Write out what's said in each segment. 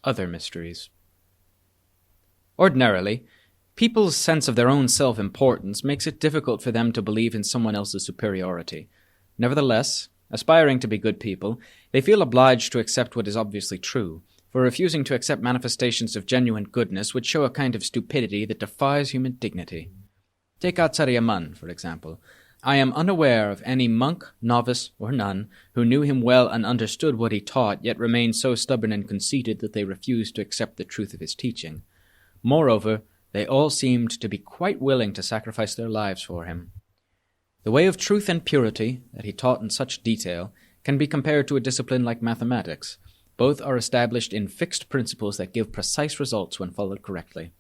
other mysteries. Ordinarily, people's sense of their own self-importance makes it difficult for them to believe in someone else's superiority. Nevertheless, aspiring to be good people, they feel obliged to accept what is obviously true, for refusing to accept manifestations of genuine goodness would show a kind of stupidity that defies human dignity. Take Acariya, for example. I am unaware of any monk, novice, or nun who knew him well and understood what he taught, yet remained so stubborn and conceited that they refused to accept the truth of his teaching. Moreover, they all seemed to be quite willing to sacrifice their lives for him. The way of truth and purity, that he taught in such detail, can be compared to a discipline like mathematics. Both are established in fixed principles that give precise results when followed correctly.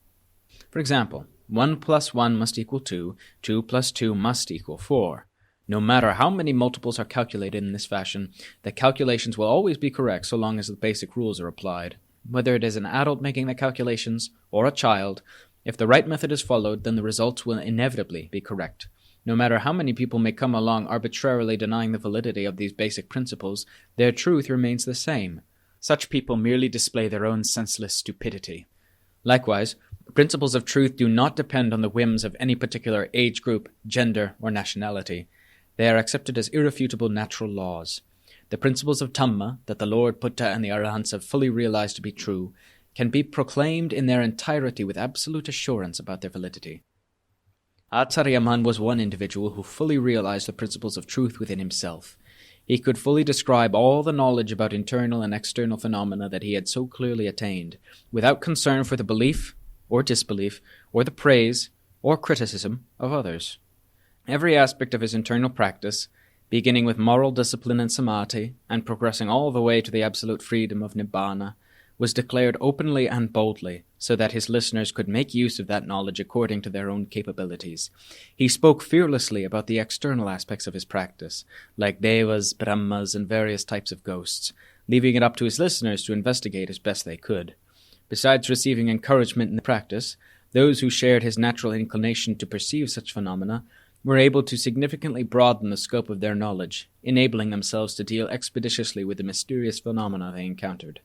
For example, 1 plus 1 must equal 2, 2 plus 2 must equal 4. No matter how many multiples are calculated in this fashion, the calculations will always be correct so long as the basic rules are applied. Whether it is an adult making the calculations or a child, if the right method is followed, then the results will inevitably be correct. No matter how many people may come along arbitrarily denying the validity of these basic principles, their truth remains the same. Such people merely display their own senseless stupidity. Likewise, principles of truth do not depend on the whims of any particular age group, gender, or nationality. They are accepted as irrefutable natural laws. The principles of Dhamma, that the Lord Buddha and the Arahants have fully realized to be true, can be proclaimed in their entirety with absolute assurance about their validity. Acariya was one individual who fully realized the principles of truth within himself. He could fully describe all the knowledge about internal and external phenomena that he had so clearly attained, without concern for the belief or disbelief, or the praise or criticism of others. Every aspect of his internal practice, beginning with moral discipline and samadhi, and progressing all the way to the absolute freedom of nibbana, was declared openly and boldly, so that his listeners could make use of that knowledge according to their own capabilities. He spoke fearlessly about the external aspects of his practice, like devas, brahmas, and various types of ghosts, leaving it up to his listeners to investigate as best they could. Besides receiving encouragement in the practice, those who shared his natural inclination to perceive such phenomena were able to significantly broaden the scope of their knowledge, enabling themselves to deal expeditiously with the mysterious phenomena they encountered.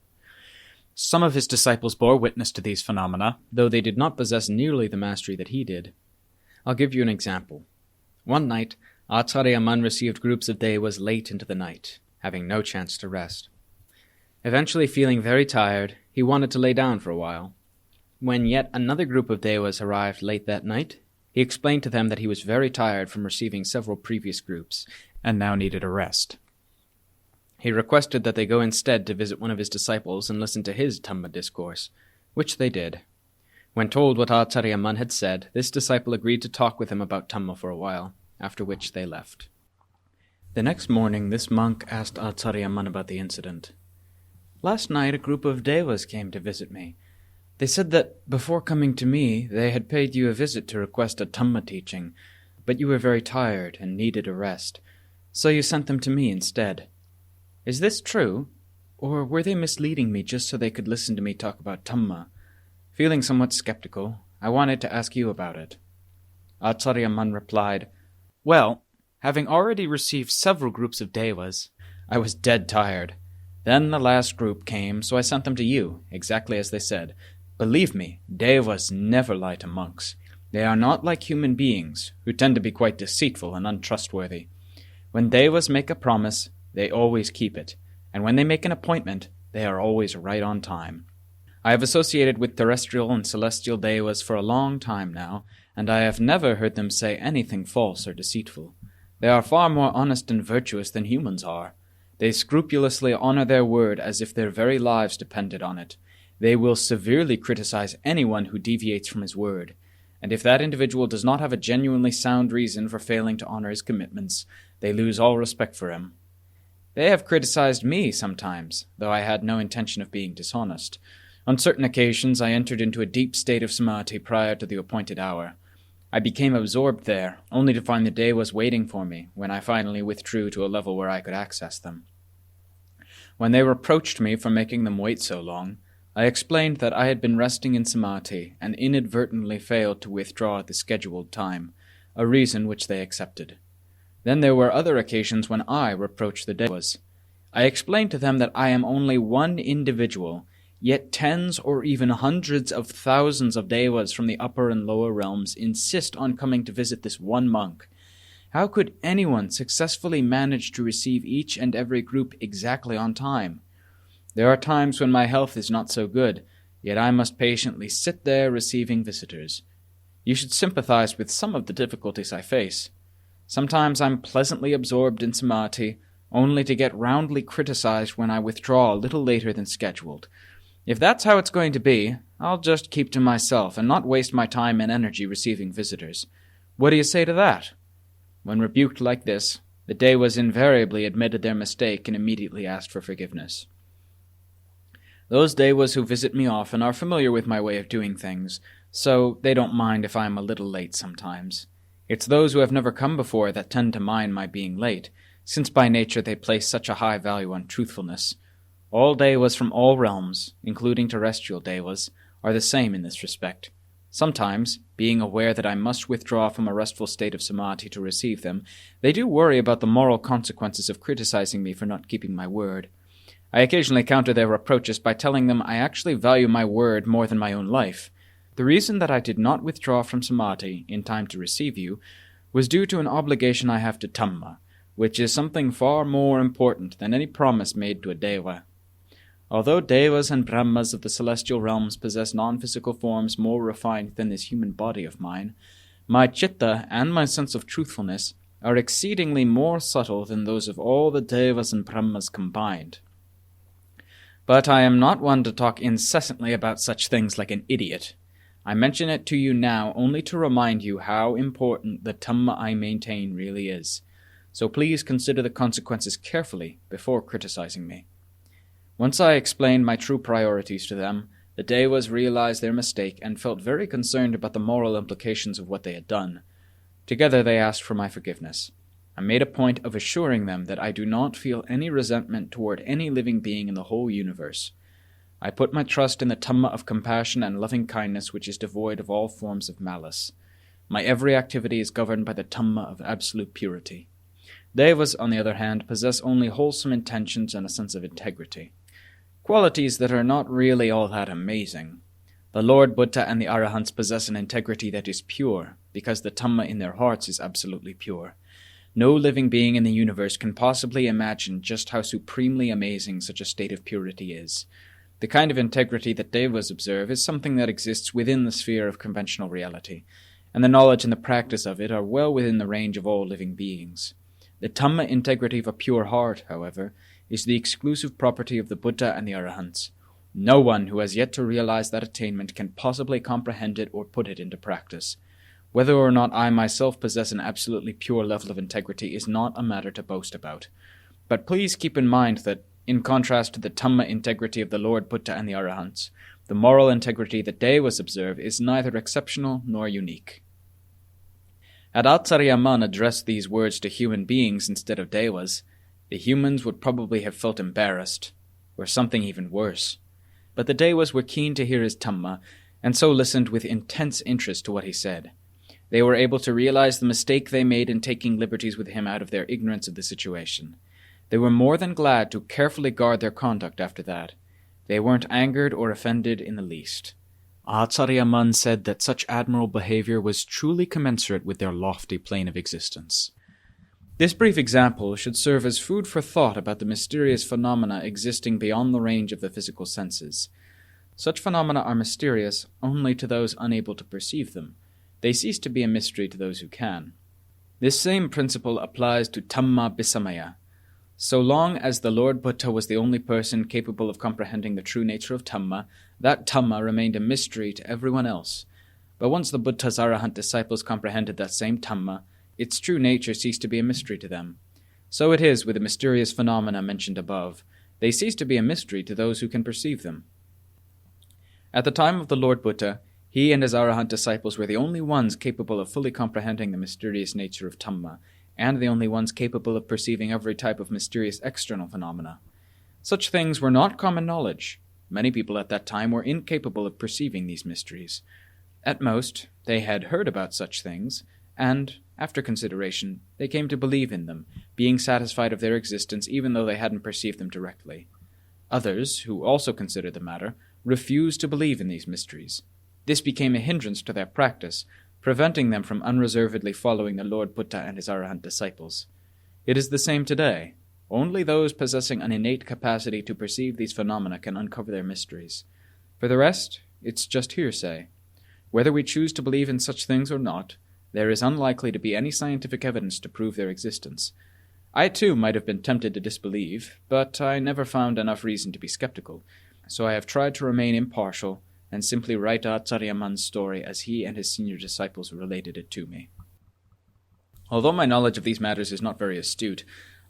Some of his disciples bore witness to these phenomena, though they did not possess nearly the mastery that he did. I'll give you an example. One night, Acariya received groups of devas late into the night, having no chance to rest. Eventually feeling very tired, he wanted to lay down for a while. When yet another group of devas arrived late that night, he explained to them that he was very tired from receiving several previous groups, and now needed a rest. He requested that they go instead to visit one of his disciples and listen to his Dhamma discourse, which they did. When told what Acariya had said, this disciple agreed to talk with him about Dhamma for a while, after which they left. The next morning, this monk asked Acariya about the incident. Last night, a group of devas came to visit me. They said that, before coming to me, they had paid you a visit to request a Dhamma teaching, but you were very tired and needed a rest, so you sent them to me instead. Is this true, or were they misleading me just so they could listen to me talk about Dhamma? Feeling somewhat skeptical, I wanted to ask you about it. Acariya replied, Well, having already received several groups of devas, I was dead tired. Then the last group came, so I sent them to you, exactly as they said. Believe me, devas never lie to monks. They are not like human beings, who tend to be quite deceitful and untrustworthy. When devas make a promise, they always keep it, and when they make an appointment, they are always right on time. I have associated with terrestrial and celestial devas for a long time now, and I have never heard them say anything false or deceitful. They are far more honest and virtuous than humans are. They scrupulously honor their word as if their very lives depended on it. They will severely criticize anyone who deviates from his word, and if that individual does not have a genuinely sound reason for failing to honor his commitments, they lose all respect for him. They have criticized me sometimes, though I had no intention of being dishonest. On certain occasions I entered into a deep state of samadhi prior to the appointed hour. I became absorbed there, only to find the devas waiting for me when I finally withdrew to a level where I could access them. When they reproached me for making them wait so long, I explained that I had been resting in samadhi and inadvertently failed to withdraw at the scheduled time, a reason which they accepted. Then there were other occasions when I reproached the devas. I explained to them that I am only one individual, Yet tens or even hundreds of thousands of devas from the upper and lower realms insist on coming to visit this one monk. How could anyone successfully manage to receive each and every group exactly on time? There are times when my health is not so good, yet I must patiently sit there receiving visitors. You should sympathize with some of the difficulties I face. Sometimes I'm pleasantly absorbed in samadhi, only to get roundly criticized when I withdraw a little later than scheduled. If that's how it's going to be, I'll just keep to myself and not waste my time and energy receiving visitors. What do you say to that? When rebuked like this, the devas invariably admitted their mistake and immediately asked for forgiveness. Those devas who visit me often are familiar with my way of doing things, so they don't mind if I'm a little late sometimes. It's those who have never come before that tend to mind my being late, since by nature they place such a high value on truthfulness. All devas from all realms, including terrestrial devas, are the same in this respect. Sometimes, being aware that I must withdraw from a restful state of samadhi to receive them, they do worry about the moral consequences of criticizing me for not keeping my word. I occasionally counter their reproaches by telling them I actually value my word more than my own life. The reason that I did not withdraw from samadhi in time to receive you was due to an obligation I have to Dhamma, which is something far more important than any promise made to a deva. Although devas and brahmas of the celestial realms possess non-physical forms more refined than this human body of mine, my citta and my sense of truthfulness are exceedingly more subtle than those of all the devas and brahmas combined. But I am not one to talk incessantly about such things like an idiot. I mention it to you now only to remind you how important the Dhamma I maintain really is. So please consider the consequences carefully before criticizing me. Once I explained my true priorities to them, the devas realized their mistake and felt very concerned about the moral implications of what they had done. Together they asked for my forgiveness. I made a point of assuring them that I do not feel any resentment toward any living being in the whole universe. I put my trust in the Dhamma of compassion and loving kindness which is devoid of all forms of malice. My every activity is governed by the Dhamma of absolute purity. Devas, on the other hand, possess only wholesome intentions and a sense of integrity. Qualities that are not really all that amazing. The Lord Buddha and the Arahants possess an integrity that is pure, because the Dhamma in their hearts is absolutely pure. No living being in the universe can possibly imagine just how supremely amazing such a state of purity is. The kind of integrity that devas observe is something that exists within the sphere of conventional reality, and the knowledge and the practice of it are well within the range of all living beings. The Dhamma integrity of a pure heart, however, is the exclusive property of the Buddha and the Arahants. No one who has yet to realize that attainment can possibly comprehend it or put it into practice. Whether or not I myself possess an absolutely pure level of integrity is not a matter to boast about. But please keep in mind that, in contrast to the Dhamma integrity of the Lord Buddha and the Arahants, the moral integrity that devas observe is neither exceptional nor unique. Had Acariya addressed these words to human beings instead of devas, the humans would probably have felt embarrassed, or something even worse. But the devas were keen to hear his Dhamma, and so listened with intense interest to what he said. They were able to realize the mistake they made in taking liberties with him out of their ignorance of the situation. They were more than glad to carefully guard their conduct after that. They weren't angered or offended in the least. Acariya said that such admirable behavior was truly commensurate with their lofty plane of existence. This brief example should serve as food for thought about the mysterious phenomena existing beyond the range of the physical senses. Such phenomena are mysterious only to those unable to perceive them. They cease to be a mystery to those who can. This same principle applies to Dhamma Bisamaya. So long as the Lord Buddha was the only person capable of comprehending the true nature of Dhamma, that Dhamma remained a mystery to everyone else. But once the Buddha's Arahant disciples comprehended that same Dhamma, its true nature ceased to be a mystery to them. So it is with the mysterious phenomena mentioned above. They cease to be a mystery to those who can perceive them. At the time of the Lord Buddha, he and his Arahant disciples were the only ones capable of fully comprehending the mysterious nature of Dhamma, and the only ones capable of perceiving every type of mysterious external phenomena. Such things were not common knowledge. Many people at that time were incapable of perceiving these mysteries. At most, they had heard about such things, and, after consideration, they came to believe in them, being satisfied of their existence even though they hadn't perceived them directly. Others, who also considered the matter, refused to believe in these mysteries. This became a hindrance to their practice, preventing them from unreservedly following the Lord Buddha and his Arahant disciples. It is the same today. Only those possessing an innate capacity to perceive these phenomena can uncover their mysteries. For the rest, it's just hearsay. Whether we choose to believe in such things or not, there is unlikely to be any scientific evidence to prove their existence. I too might have been tempted to disbelieve, but I never found enough reason to be skeptical, so I have tried to remain impartial and simply write Acariya Man's story as he and his senior disciples related it to me. Although my knowledge of these matters is not very astute,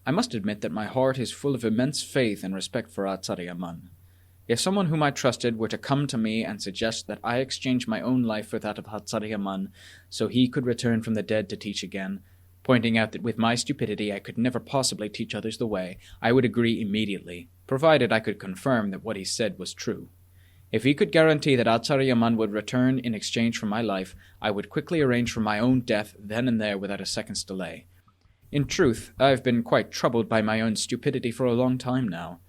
I must admit that my heart is full of immense faith and respect for Acariya Man. If someone whom I trusted were to come to me and suggest that I exchange my own life for that of Acariya Man so he could return from the dead to teach again, pointing out that with my stupidity I could never possibly teach others the way, I would agree immediately, provided I could confirm that what he said was true. If he could guarantee that Acariya Man would return in exchange for my life, I would quickly arrange for my own death then and there without a second's delay. In truth, I have been quite troubled by my own stupidity for a long time now.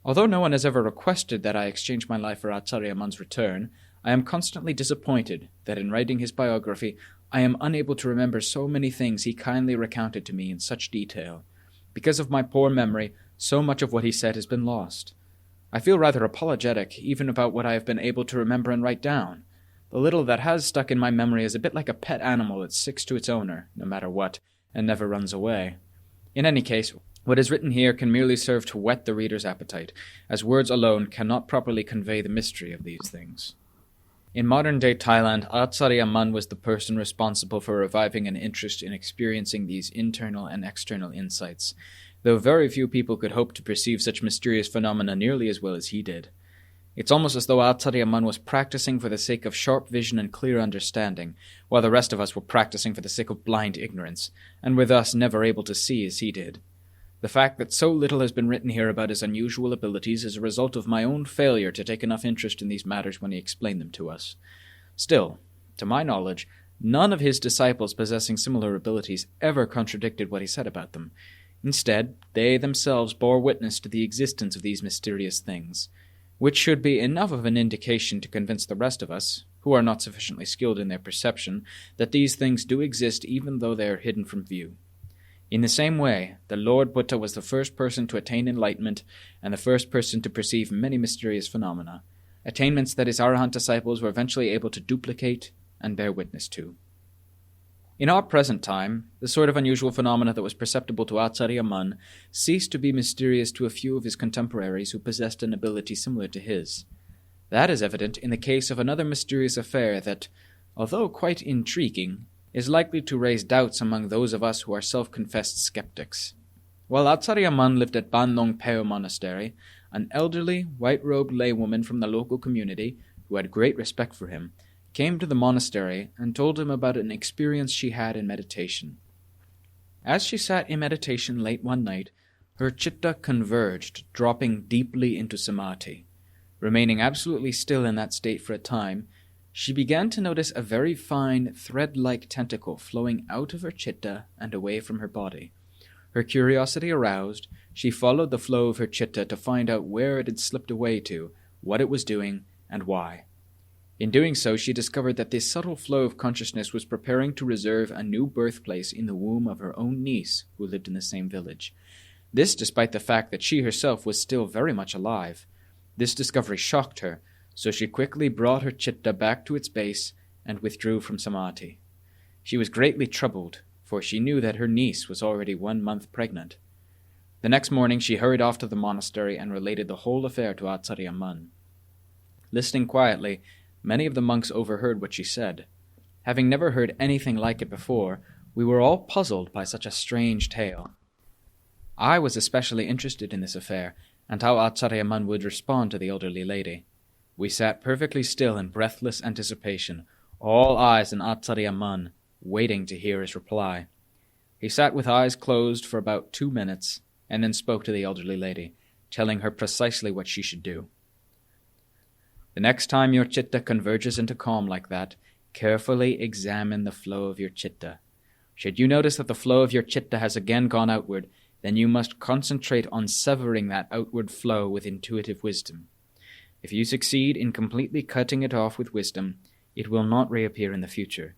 Although no one has ever requested that I exchange my life for Acariya Man's return, I am constantly disappointed that in writing his biography I am unable to remember so many things he kindly recounted to me in such detail. Because of my poor memory, so much of what he said has been lost. I feel rather apologetic even about what I have been able to remember and write down. The little that has stuck in my memory is a bit like a pet animal that sticks to its owner, no matter what, and never runs away. In any case, what is written here can merely serve to whet the reader's appetite, as words alone cannot properly convey the mystery of these things. In modern-day Thailand, Acariya Man was the person responsible for reviving an interest in experiencing these internal and external insights, though very few people could hope to perceive such mysterious phenomena nearly as well as he did. It's almost as though Acariya Man was practicing for the sake of sharp vision and clear understanding, while the rest of us were practicing for the sake of blind ignorance, and were thus never able to see as he did. The fact that so little has been written here about his unusual abilities is a result of my own failure to take enough interest in these matters when he explained them to us. Still, to my knowledge, none of his disciples possessing similar abilities ever contradicted what he said about them. Instead, they themselves bore witness to the existence of these mysterious things, which should be enough of an indication to convince the rest of us, who are not sufficiently skilled in their perception, that these things do exist even though they are hidden from view. In the same way, the Lord Buddha was the first person to attain enlightenment and the first person to perceive many mysterious phenomena, attainments that his Arahant disciples were eventually able to duplicate and bear witness to. In our present time, the sort of unusual phenomena that was perceptible to Acariya Man ceased to be mysterious to a few of his contemporaries who possessed an ability similar to his. That is evident in the case of another mysterious affair that, although quite intriguing, is likely to raise doubts among those of us who are self-confessed skeptics. While Acariya Man lived at Ban Long Peo Monastery, an elderly, white-robed laywoman from the local community, who had great respect for him, came to the monastery and told him about an experience she had in meditation. As she sat in meditation late one night, her chitta converged, dropping deeply into samadhi. Remaining absolutely still in that state for a time, she began to notice a very fine, thread-like tentacle flowing out of her chitta and away from her body. Her curiosity aroused, she followed the flow of her chitta to find out where it had slipped away to, what it was doing, and why. In doing so, she discovered that this subtle flow of consciousness was preparing to reserve a new birthplace in the womb of her own niece, who lived in the same village. This despite the fact that she herself was still very much alive. This discovery shocked her, so she quickly brought her chitta back to its base and withdrew from samadhi. She was greatly troubled, for she knew that her niece was already 1 month pregnant. The next morning she hurried off to the monastery and related the whole affair to Acariya Man. Listening quietly, many of the monks overheard what she said. Having never heard anything like it before, we were all puzzled by such a strange tale. I was especially interested in this affair, and how Acariya Man would respond to the elderly lady. We sat perfectly still in breathless anticipation, all eyes on Acariya Man, waiting to hear his reply. He sat with eyes closed for about 2 minutes, and then spoke to the elderly lady, telling her precisely what she should do. The next time your chitta converges into calm like that, carefully examine the flow of your chitta. Should you notice that the flow of your chitta has again gone outward, then you must concentrate on severing that outward flow with intuitive wisdom. If you succeed in completely cutting it off with wisdom, it will not reappear in the future.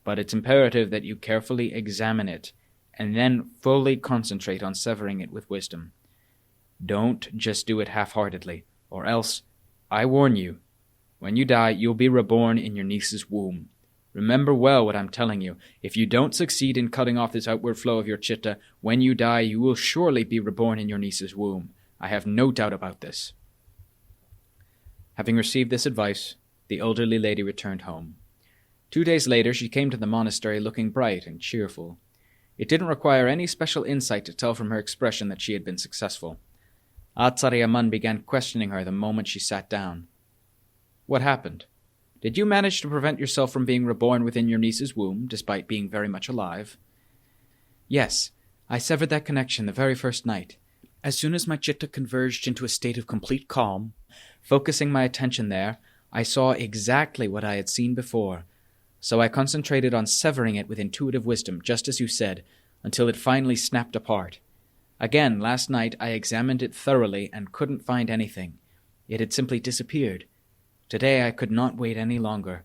But it's imperative that you carefully examine it and then fully concentrate on severing it with wisdom. Don't just do it half-heartedly, or else, I warn you, when you die, you'll be reborn in your niece's womb. Remember well what I'm telling you. If you don't succeed in cutting off this outward flow of your chitta, when you die, you will surely be reborn in your niece's womb. I have no doubt about this. Having received this advice, the elderly lady returned home. 2 days later, she came to the monastery looking bright and cheerful. It didn't require any special insight to tell from her expression that she had been successful. Acariya Mun began questioning her the moment she sat down. What happened? Did you manage to prevent yourself from being reborn within your niece's womb, despite being very much alive? Yes, I severed that connection the very first night. As soon as my chitta converged into a state of complete calm, focusing my attention there, I saw exactly what I had seen before. So I concentrated on severing it with intuitive wisdom, just as you said, until it finally snapped apart. Again, last night I examined it thoroughly and couldn't find anything. It had simply disappeared. Today I could not wait any longer.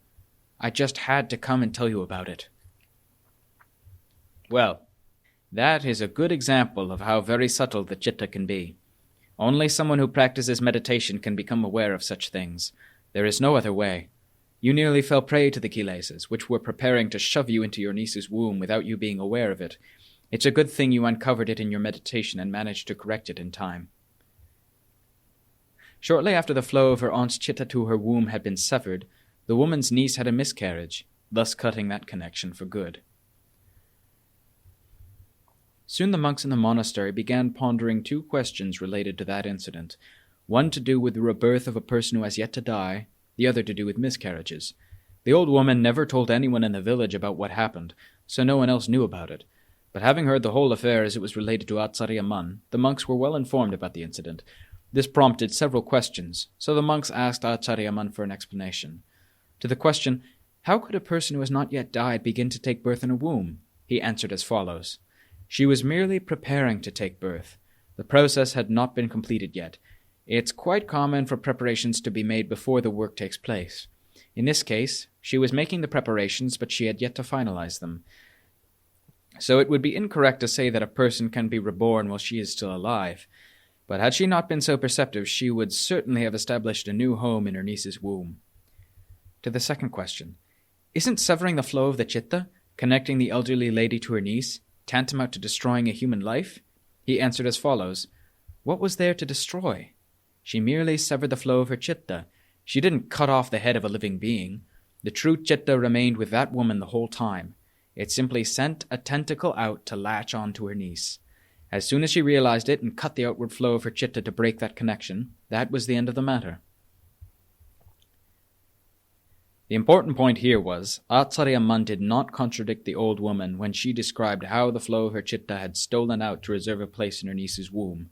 I just had to come and tell you about it. Well, that is a good example of how very subtle the chitta can be. Only someone who practices meditation can become aware of such things. There is no other way. You nearly fell prey to the kilesas, which were preparing to shove you into your niece's womb without you being aware of it. It's a good thing you uncovered it in your meditation and managed to correct it in time. Shortly after the flow of her aunt's chitta to her womb had been severed, the woman's niece had a miscarriage, thus cutting that connection for good. Soon the monks in the monastery began pondering 2 questions related to that incident, one to do with the rebirth of a person who has yet to die, the other to do with miscarriages. The old woman never told anyone in the village about what happened, so no one else knew about it. But having heard the whole affair as it was related to Acariya Mun, the monks were well informed about the incident. This prompted several questions, so the monks asked Acariya Mun for an explanation. To the question, how could a person who has not yet died begin to take birth in a womb? He answered as follows. She was merely preparing to take birth. The process had not been completed yet. It's quite common for preparations to be made before the work takes place. In this case, she was making the preparations, but she had yet to finalize them. So it would be incorrect to say that a person can be reborn while she is still alive. But had she not been so perceptive, she would certainly have established a new home in her niece's womb. To the second question, isn't severing the flow of the chitta, connecting the elderly lady to her niece, tantamount to destroying a human life? He answered as follows. What was there to destroy? She merely severed the flow of her chitta. She didn't cut off the head of a living being. The true chitta remained with that woman the whole time. It simply sent a tentacle out to latch on to her niece. As soon as she realized it and cut the outward flow of her chitta to break that connection, that was the end of the matter. The important point here was, Acariya Mun did not contradict the old woman when she described how the flow of her chitta had stolen out to reserve a place in her niece's womb.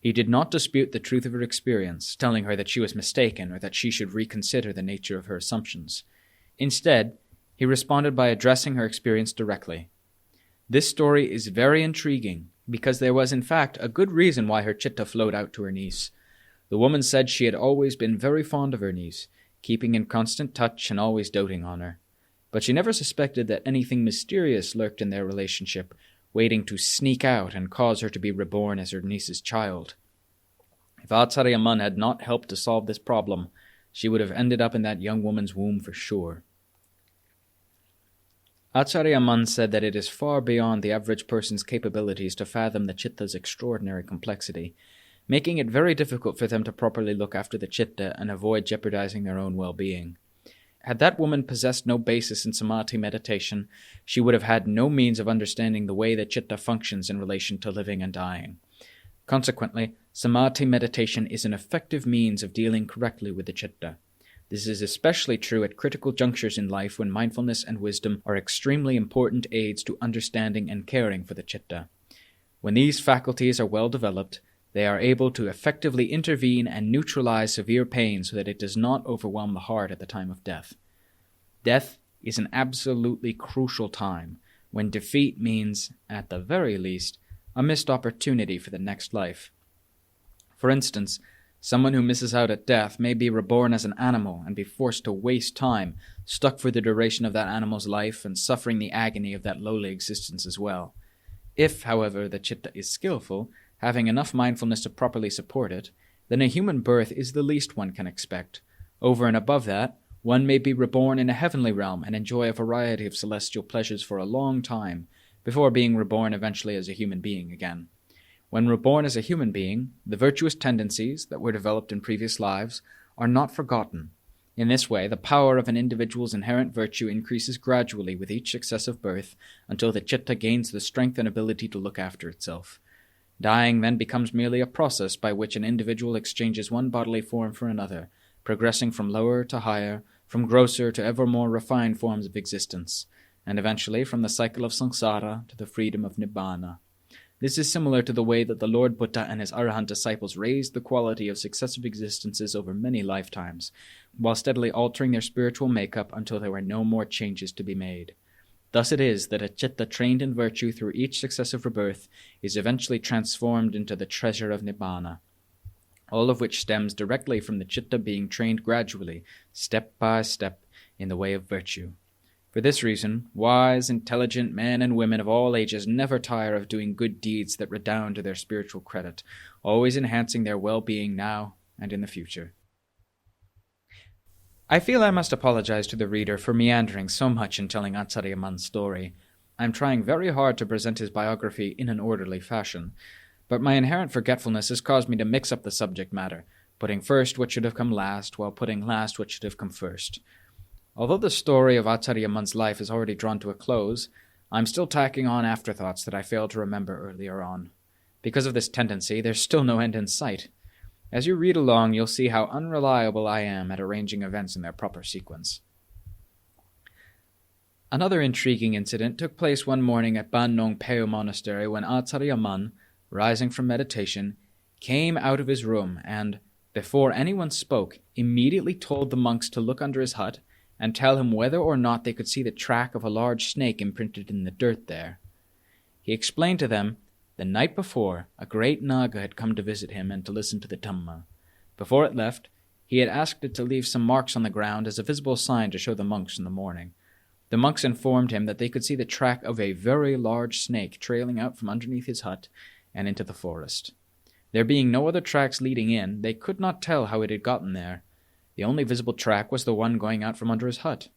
He did not dispute the truth of her experience, telling her that she was mistaken or that she should reconsider the nature of her assumptions. Instead, he responded by addressing her experience directly. This story is very intriguing, because there was in fact a good reason why her chitta flowed out to her niece. The woman said she had always been very fond of her niece, keeping in constant touch and always doting on her. But she never suspected that anything mysterious lurked in their relationship, waiting to sneak out and cause her to be reborn as her niece's child. If Acariya Mun had not helped to solve this problem, she would have ended up in that young woman's womb for sure. Acariya Mun said that it is far beyond the average person's capabilities to fathom the chitta's extraordinary complexity, making it very difficult for them to properly look after the chitta and avoid jeopardizing their own well-being. Had that woman possessed no basis in samadhi meditation, she would have had no means of understanding the way the chitta functions in relation to living and dying. Consequently, samadhi meditation is an effective means of dealing correctly with the chitta. This is especially true at critical junctures in life when mindfulness and wisdom are extremely important aids to understanding and caring for the chitta. When these faculties are well developed, they are able to effectively intervene and neutralize severe pain so that it does not overwhelm the heart at the time of death. Death is an absolutely crucial time, when defeat means, at the very least, a missed opportunity for the next life. For instance, Someone who misses out at death may be reborn as an animal and be forced to waste time, stuck for the duration of that animal's life and suffering the agony of that lowly existence as well. If, however, the chitta is skillful, having enough mindfulness to properly support it, then a human birth is the least one can expect. Over and above that, one may be reborn in a heavenly realm and enjoy a variety of celestial pleasures for a long time, before being reborn eventually as a human being again. When reborn as a human being, the virtuous tendencies that were developed in previous lives are not forgotten. In this way, the power of an individual's inherent virtue increases gradually with each successive birth until the chitta gains the strength and ability to look after itself. Dying then becomes merely a process by which an individual exchanges one bodily form for another, progressing from lower to higher, from grosser to ever more refined forms of existence, and eventually from the cycle of samsara to the freedom of nibbana. This is similar to the way that the Lord Buddha and his Arahant disciples raised the quality of successive existences over many lifetimes, while steadily altering their spiritual makeup until there were no more changes to be made. Thus it is that a chitta trained in virtue through each successive rebirth is eventually transformed into the treasure of Nibbana, all of which stems directly from the chitta being trained gradually, step by step, in the way of virtue. For this reason, wise, intelligent men and women of all ages never tire of doing good deeds that redound to their spiritual credit, always enhancing their well-being now and in the future. I feel I must apologize to the reader for meandering so much in telling Acariya Man's story. I am trying very hard to present his biography in an orderly fashion, but my inherent forgetfulness has caused me to mix up the subject matter, putting first what should have come last, while putting last what should have come first. Although the story of Acariya Man's life is already drawn to a close, I'm still tacking on afterthoughts that I failed to remember earlier on. Because of this tendency, there's still no end in sight. As you read along, you'll see how unreliable I am at arranging events in their proper sequence. Another intriguing incident took place one morning at Ban Nong Peo Monastery when Acariya Man, rising from meditation, came out of his room and, before anyone spoke, immediately told the monks to look under his hut and tell him whether or not they could see the track of a large snake imprinted in the dirt there. He explained to them, the night before, a great Naga had come to visit him and to listen to the Dhamma. Before it left, he had asked it to leave some marks on the ground as a visible sign to show the monks in the morning. The monks informed him that they could see the track of a very large snake trailing out from underneath his hut and into the forest. There being no other tracks leading in, they could not tell how it had gotten there. The only visible track was the one going out from under his hut.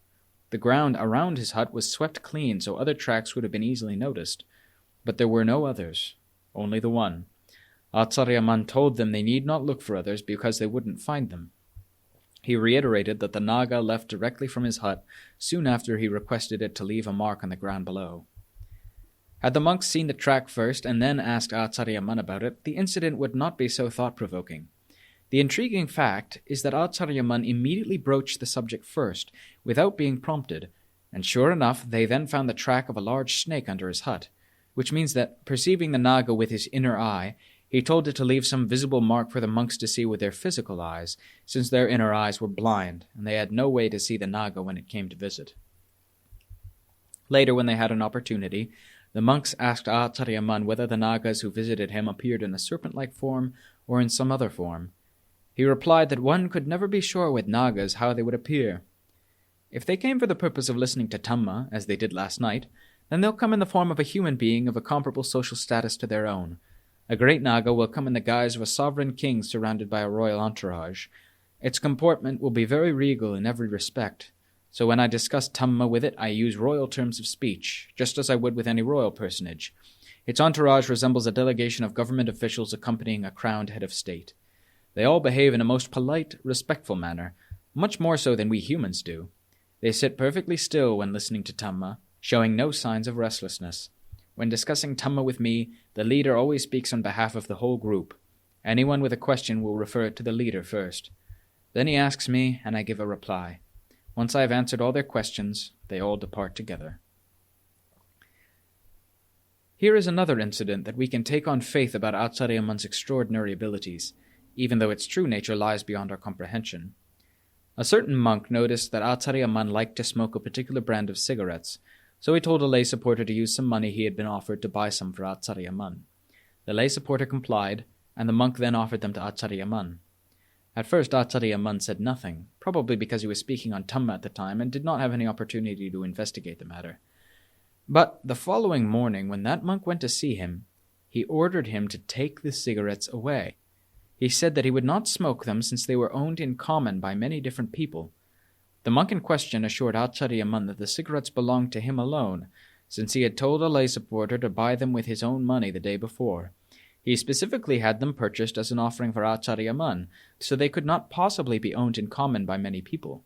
The ground around his hut was swept clean, so other tracks would have been easily noticed. But there were no others, only the one. Acariya Man told them they need not look for others because they wouldn't find them. He reiterated that the Naga left directly from his hut soon after he requested it to leave a mark on the ground below. Had the monks seen the track first and then asked Acariya Man about it, the incident would not be so thought-provoking. The intriguing fact is that Acariya Man immediately broached the subject first, without being prompted, and sure enough they then found the track of a large snake under his hut, which means that, perceiving the Naga with his inner eye, he told it to leave some visible mark for the monks to see with their physical eyes, since their inner eyes were blind, and they had no way to see the Naga when it came to visit. Later, when they had an opportunity, the monks asked Acariya Man whether the Nagas who visited him appeared in a serpent-like form or in some other form. He replied that one could never be sure with Nagas how they would appear. If they came for the purpose of listening to Dhamma, as they did last night, then they'll come in the form of a human being of a comparable social status to their own. A great Naga will come in the guise of a sovereign king surrounded by a royal entourage. Its comportment will be very regal in every respect, so when I discuss Dhamma with it, I use royal terms of speech, just as I would with any royal personage. Its entourage resembles a delegation of government officials accompanying a crowned head of state. They all behave in a most polite, respectful manner, much more so than we humans do. They sit perfectly still when listening to Dhamma, showing no signs of restlessness. When discussing Dhamma with me, the leader always speaks on behalf of the whole group. Anyone with a question will refer it to the leader first. Then he asks me, and I give a reply. Once I have answered all their questions, they all depart together. Here is another incident that we can take on faith about Acariya Man's extraordinary abilities, even though its true nature lies beyond our comprehension. A certain monk noticed that Acariya Man liked to smoke a particular brand of cigarettes, so he told a lay supporter to use some money he had been offered to buy some for Acariya Man. The lay supporter complied, and the monk then offered them to Acariya Man. At first Acariya Mun said nothing, probably because he was speaking on Dhamma at the time and did not have any opportunity to investigate the matter. But the following morning, when that monk went to see him, he ordered him to take the cigarettes away. He said that he would not smoke them since they were owned in common by many different people. The monk in question assured Acariya Mun that the cigarettes belonged to him alone, since he had told a lay supporter to buy them with his own money the day before. He specifically had them purchased as an offering for Acariya Mun, so they could not possibly be owned in common by many people.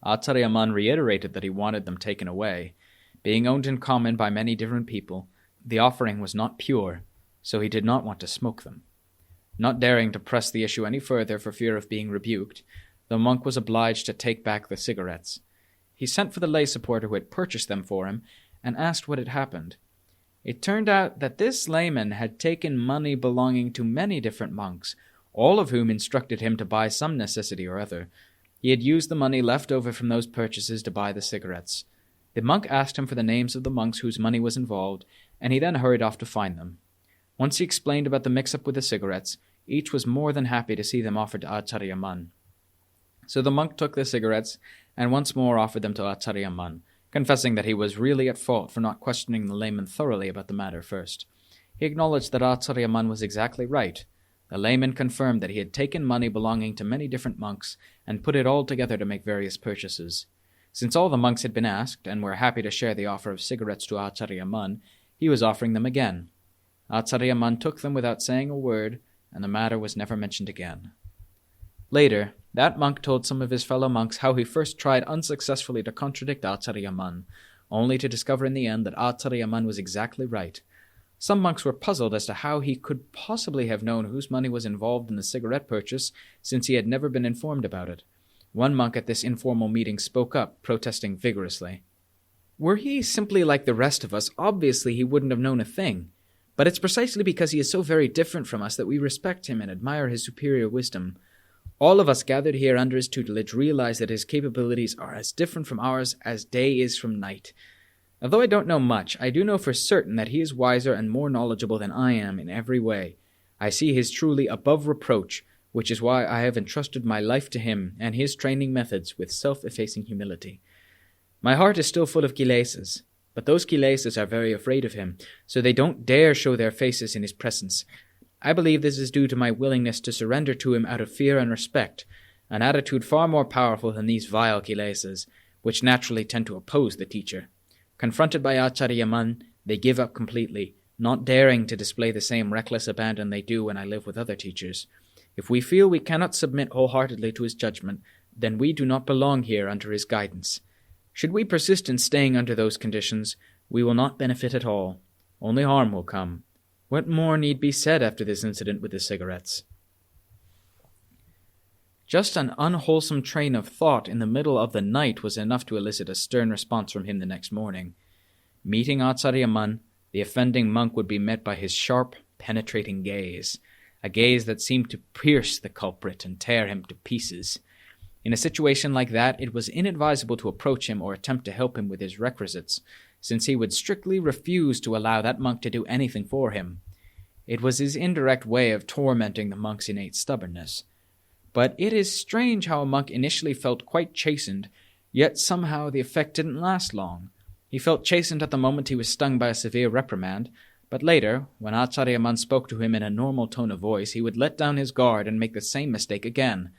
Acariya Mun reiterated that he wanted them taken away. Being owned in common by many different people, the offering was not pure, so he did not want to smoke them. Not daring to press the issue any further for fear of being rebuked, the monk was obliged to take back the cigarettes. He sent for the lay supporter who had purchased them for him and asked what had happened. It turned out that this layman had taken money belonging to many different monks, all of whom instructed him to buy some necessity or other. He had used the money left over from those purchases to buy the cigarettes. The monk asked him for the names of the monks whose money was involved, and he then hurried off to find them. Once he explained about the mix-up with the cigarettes, each was more than happy to see them offered to Acariya Mun. So the monk took the cigarettes and once more offered them to Acariya Mun, confessing that he was really at fault for not questioning the layman thoroughly about the matter first. He acknowledged that Acariya Mun was exactly right. The layman confirmed that he had taken money belonging to many different monks and put it all together to make various purchases. Since all the monks had been asked and were happy to share the offer of cigarettes to Acariya Mun, he was offering them again. Acariya Mun took them without saying a word, and the matter was never mentioned again. Later, that monk told some of his fellow monks how he first tried unsuccessfully to contradict Acariya Mun, only to discover in the end that Acariya Mun was exactly right. Some monks were puzzled as to how he could possibly have known whose money was involved in the cigarette purchase, since he had never been informed about it. One monk at this informal meeting spoke up, protesting vigorously. "Were he simply like the rest of us, obviously he wouldn't have known a thing. But it's precisely because he is so very different from us that we respect him and admire his superior wisdom. All of us gathered here under his tutelage realize that his capabilities are as different from ours as day is from night. Although I don't know much, I do know for certain that he is wiser and more knowledgeable than I am in every way. I see he is truly above reproach, which is why I have entrusted my life to him and his training methods with self-effacing humility. My heart is still full of kilesas, but those kilesas are very afraid of him, so they don't dare show their faces in his presence. I believe this is due to my willingness to surrender to him out of fear and respect, an attitude far more powerful than these vile kilesas, which naturally tend to oppose the teacher. Confronted by Acariya Mun, they give up completely, not daring to display the same reckless abandon they do when I live with other teachers. If we feel we cannot submit wholeheartedly to his judgment, then we do not belong here under his guidance. Should we persist in staying under those conditions, we will not benefit at all. Only harm will come. What more need be said after this incident with the cigarettes? Just an unwholesome train of thought in the middle of the night was enough to elicit a stern response from him the next morning. Meeting Acariya Mun, the offending monk would be met by his sharp, penetrating gaze, a gaze that seemed to pierce the culprit and tear him to pieces. In a situation like that, it was inadvisable to approach him or attempt to help him with his requisites, since he would strictly refuse to allow that monk to do anything for him. It was his indirect way of tormenting the monk's innate stubbornness. But it is strange how a monk initially felt quite chastened, yet somehow the effect didn't last long. He felt chastened at the moment he was stung by a severe reprimand, but later, when Acariya Mun spoke to him in a normal tone of voice, he would let down his guard and make the same mistake again.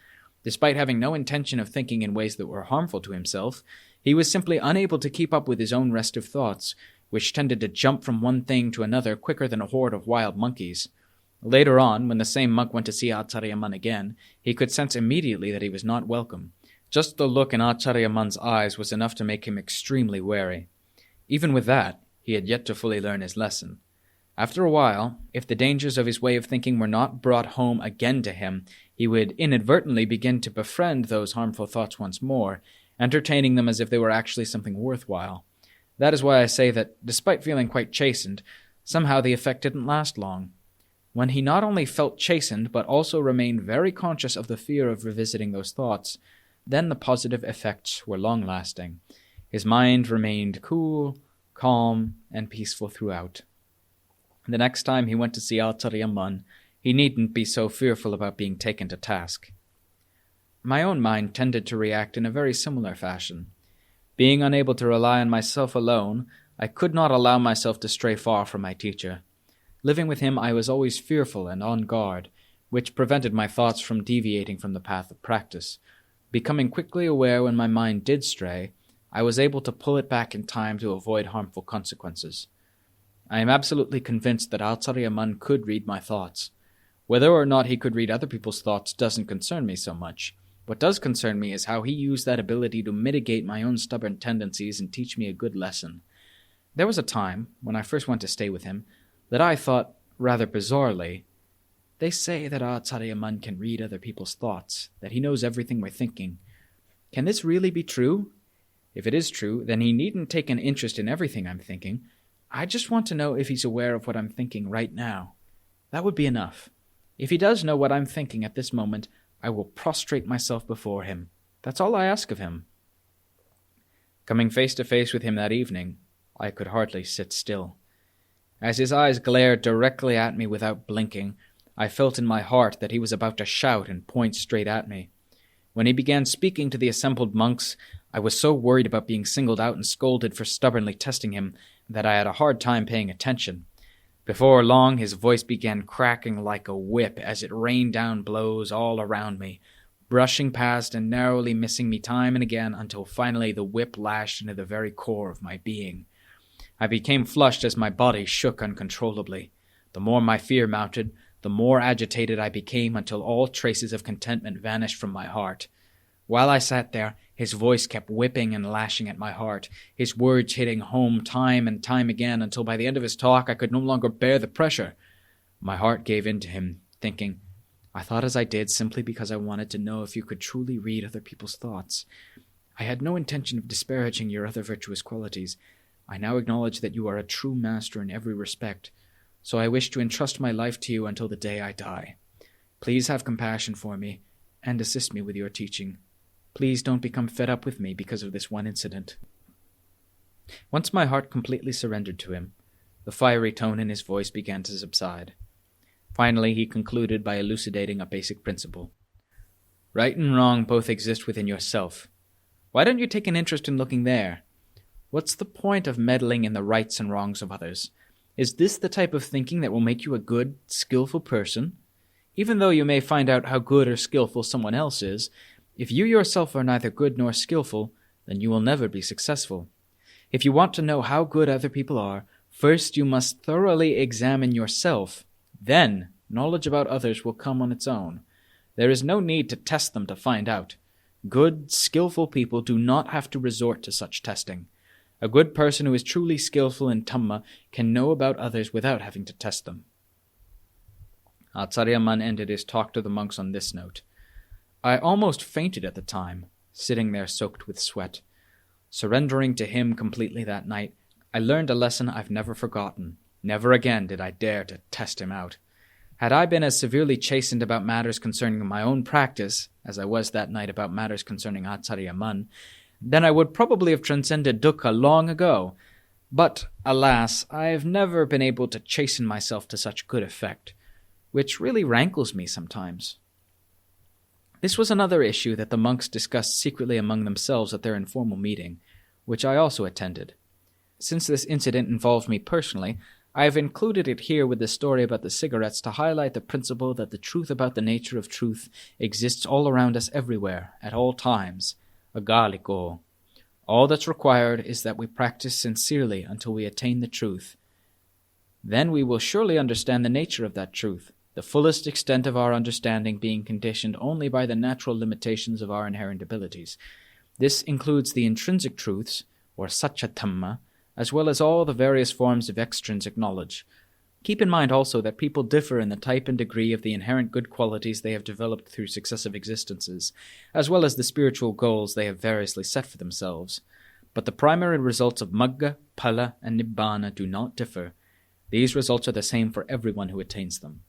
Despite having no intention of thinking in ways that were harmful to himself, he was simply unable to keep up with his own restive thoughts, which tended to jump from one thing to another quicker than a horde of wild monkeys. Later on, when the same monk went to see Acariya Mun again, he could sense immediately that he was not welcome. Just the look in Acariya Mun's eyes was enough to make him extremely wary. Even with that, he had yet to fully learn his lesson. After a while, if the dangers of his way of thinking were not brought home again to him, he would inadvertently begin to befriend those harmful thoughts once more, entertaining them as if they were actually something worthwhile. That is why I say that, despite feeling quite chastened, somehow the effect didn't last long. When he not only felt chastened, but also remained very conscious of the fear of revisiting those thoughts, then the positive effects were long-lasting. His mind remained cool, calm, and peaceful throughout. The next time he went to see Acariya Mun, He needn't be so fearful about being taken to task. My own mind tended to react in a very similar fashion. Being unable to rely on myself alone, I could not allow myself to stray far from my teacher. Living with him, I was always fearful and on guard, which prevented my thoughts from deviating from the path of practice. Becoming quickly aware when my mind did stray, I was able to pull it back in time to avoid harmful consequences. I am absolutely convinced that Acariya Mun could read my thoughts. Whether or not he could read other people's thoughts doesn't concern me so much. What does concern me is how he used that ability to mitigate my own stubborn tendencies and teach me a good lesson. There was a time, when I first went to stay with him, that I thought, rather bizarrely, they say that Acariya Mun can read other people's thoughts, that he knows everything we're thinking. Can this really be true? If it is true, then he needn't take an interest in everything I'm thinking. I just want to know if he's aware of what I'm thinking right now. That would be enough. If he does know what I'm thinking at this moment, I will prostrate myself before him. That's all I ask of him. Coming face to face with him that evening, I could hardly sit still. As his eyes glared directly at me without blinking, I felt in my heart that he was about to shout and point straight at me. When he began speaking to the assembled monks, I was so worried about being singled out and scolded for stubbornly testing him that I had a hard time paying attention. Before long, his voice began cracking like a whip as it rained down blows all around me, brushing past and narrowly missing me time and again until finally the whip lashed into the very core of my being. I became flushed as my body shook uncontrollably. The more my fear mounted, the more agitated I became until all traces of contentment vanished from my heart. While I sat there, his voice kept whipping and lashing at my heart, his words hitting home time and time again until by the end of his talk I could no longer bear the pressure. My heart gave in to him, thinking, I thought as I did simply because I wanted to know if you could truly read other people's thoughts. I had no intention of disparaging your other virtuous qualities. I now acknowledge that you are a true master in every respect, so I wish to entrust my life to you until the day I die. Please have compassion for me, and assist me with your teaching. Please don't become fed up with me because of this one incident. Once my heart completely surrendered to him, the fiery tone in his voice began to subside. Finally, he concluded by elucidating a basic principle. Right and wrong both exist within yourself. Why don't you take an interest in looking there? What's the point of meddling in the rights and wrongs of others? Is this the type of thinking that will make you a good, skillful person? Even though you may find out how good or skillful someone else is, if you yourself are neither good nor skillful, then you will never be successful. If you want to know how good other people are, first you must thoroughly examine yourself. Then, knowledge about others will come on its own. There is no need to test them to find out. Good, skillful people do not have to resort to such testing. A good person who is truly skillful in Dhamma can know about others without having to test them. Acariya Mun ended his talk to the monks on this note. I almost fainted at the time, sitting there soaked with sweat. Surrendering to him completely that night, I learned a lesson I've never forgotten. Never again did I dare to test him out. Had I been as severely chastened about matters concerning my own practice as I was that night about matters concerning Acariya Mun, then I would probably have transcended dukkha long ago. But, alas, I've never been able to chasten myself to such good effect, which really rankles me sometimes. This was another issue that the monks discussed secretly among themselves at their informal meeting, which I also attended. Since this incident involved me personally, I have included it here with the story about the cigarettes to highlight the principle that the truth about the nature of truth exists all around us everywhere, at all times. Agaliko. All that's required is that we practice sincerely until we attain the truth. Then we will surely understand the nature of that truth, the fullest extent of our understanding being conditioned only by the natural limitations of our inherent abilities. This includes the intrinsic truths, or Satya Dhamma, as well as all the various forms of extrinsic knowledge. Keep in mind also that people differ in the type and degree of the inherent good qualities they have developed through successive existences, as well as the spiritual goals they have variously set for themselves. But the primary results of Magga, Phala, and Nibbana do not differ. These results are the same for everyone who attains them.